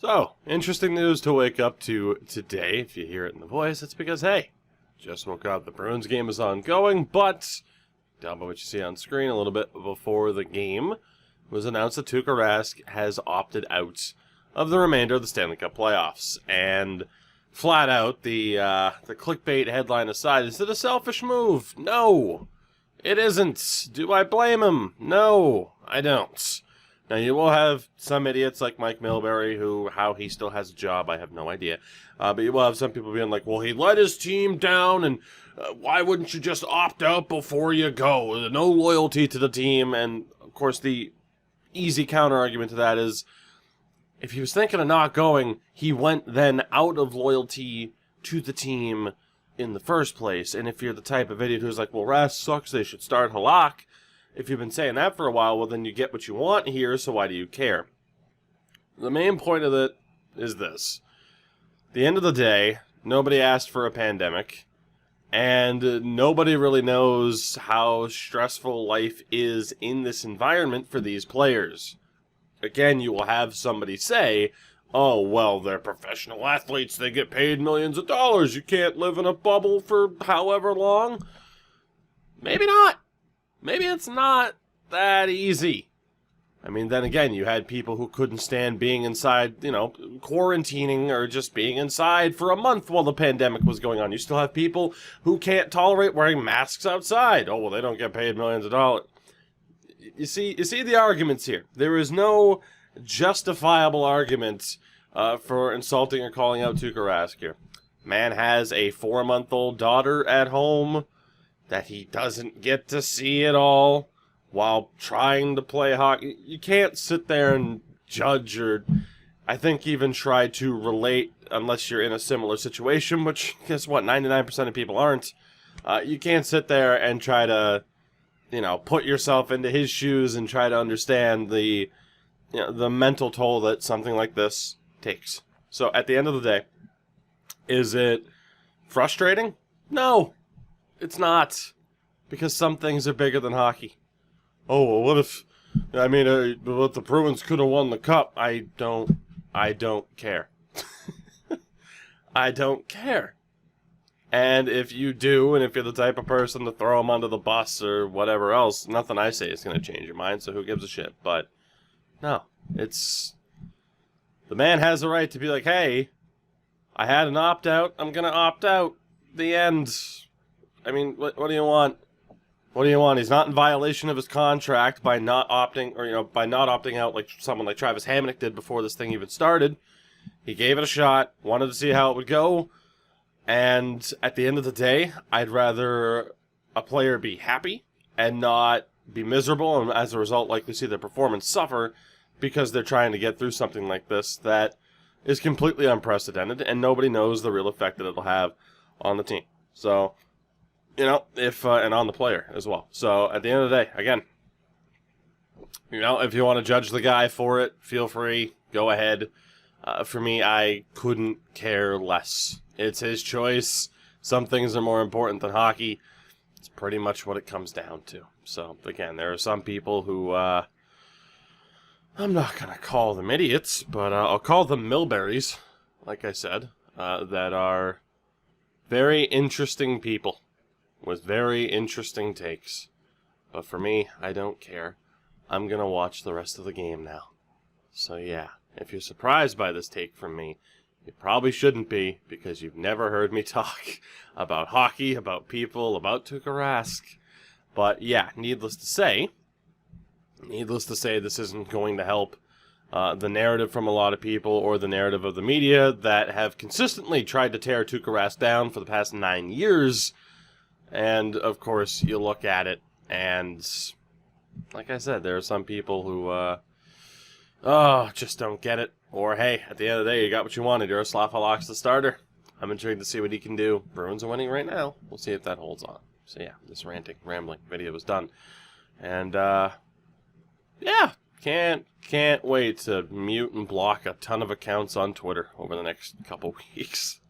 So, interesting news to wake up to today. If you hear it in the voice, it's because, hey, just woke up. The Bruins game is ongoing, but down by what you see on screen a little bit before the game, it was announced that Tuukka Rask has opted out of the remainder of the Stanley Cup playoffs. And flat out, the clickbait headline aside, is it a selfish move? No, it isn't. Do I blame him? No, I don't. Now, you will have some idiots like Mike Milbury, how he still has a job, I have no idea. But you will have some people being like, well, he let his team down, and why wouldn't you just opt out before you go? No loyalty to the team. And, of course, the easy counter-argument to that is, if he was thinking of not going, he went then out of loyalty to the team in the first place. And if you're the type of idiot who's like, well, Rask sucks, they should start Halak, if you've been saying that for a while, well, then you get what you want here, so why do you care? The main point of it is this. At the end of the day, nobody asked for a pandemic, and nobody really knows how stressful life is in this environment for these players. Again, you will have somebody say, oh, well, they're professional athletes, they get paid millions of dollars, you can't live in a bubble for however long. Maybe not. Maybe it's not that easy. I mean, then again, you had people who couldn't stand being inside, quarantining or just being inside for a month while the pandemic was going on. You still have people who can't tolerate wearing masks outside. Oh, well, they don't get paid millions of dollars. You see the arguments here. There is no justifiable argument for insulting or calling out Tuukka Rask here. Man has a 4-month-old daughter at home that he doesn't get to see at all while trying to play hockey. You can't sit there and judge or, I think, even try to relate unless you're in a similar situation, which, guess what, 99% of people aren't. You can't sit there and try to, put yourself into his shoes and try to understand the mental toll that something like this takes. So, at the end of the day, is it frustrating? No. It's not, because some things are bigger than hockey. Oh, well, what if the Bruins could have won the cup? I don't care. I don't care. And if you do, and if you're the type of person to throw them under the bus or whatever else, nothing I say is going to change your mind, so who gives a shit? But, no, the man has a right to be like, hey, I had an opt-out, I'm going to opt out. The end. I mean, what do you want? What do you want? He's not in violation of his contract by not opting, by not opting out like someone like Travis Hamonic did before this thing even started. He gave it a shot, wanted to see how it would go, and at the end of the day, I'd rather a player be happy and not be miserable, and as a result, likely see their performance suffer because they're trying to get through something like this that is completely unprecedented, and nobody knows the real effect that it'll have on the team. So, and on the player as well. So, at the end of the day, again, if you want to judge the guy for it, feel free, go ahead. For me, I couldn't care less. It's his choice. Some things are more important than hockey. It's pretty much what it comes down to. So, again, there are some people who, I'm not going to call them idiots, but I'll call them Milburys, like I said, that are very interesting people with very interesting takes. But for me, I don't care. I'm going to watch the rest of the game now. So yeah, if you're surprised by this take from me, you probably shouldn't be, because you've never heard me talk about hockey, about people, about Tuukka Rask. But yeah, needless to say, this isn't going to help the narrative from a lot of people or the narrative of the media that have consistently tried to tear Tuukka Rask down for the past 9 years. And, of course, you look at it, and, like I said, there are some people who, just don't get it. Or, hey, at the end of the day, you got what you wanted. Jaroslav Halak's the starter. I'm intrigued to see what he can do. Bruins are winning right now. We'll see if that holds on. So, yeah, this rambling video was done. And, yeah, can't wait to mute and block a ton of accounts on Twitter over the next couple weeks.